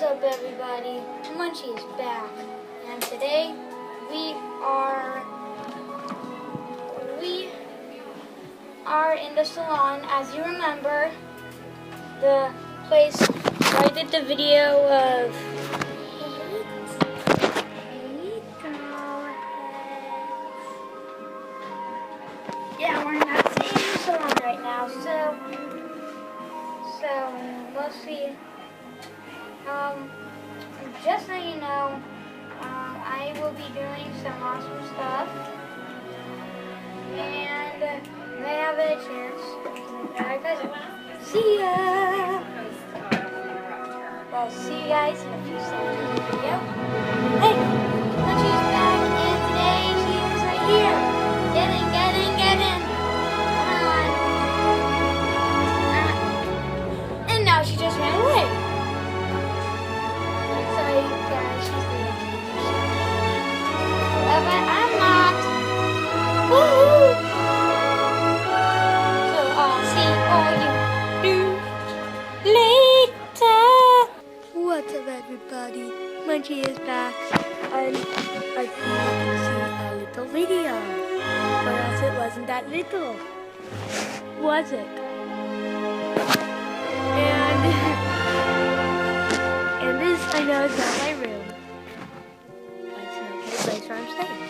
Up everybody, Munchie is back, and today we are in the salon. As you remember, the place where I did the video of yeah, we're in that same salon right now, so mostly just so you know, I will be doing some awesome stuff, and may have a chance. Alright guys, see ya! Well, see you guys in a few seconds in the video. Hey, Munchie's back, and today she is right here. Get in. Come on. And now she just ran away. But I'm not. Woohoo! So I'll see all you later. What's up, everybody? Munchie is back, and I think you can see a little video. Or else it wasn't that little, was it? And this, I know, is not my room. But it's an okay place where I'm staying.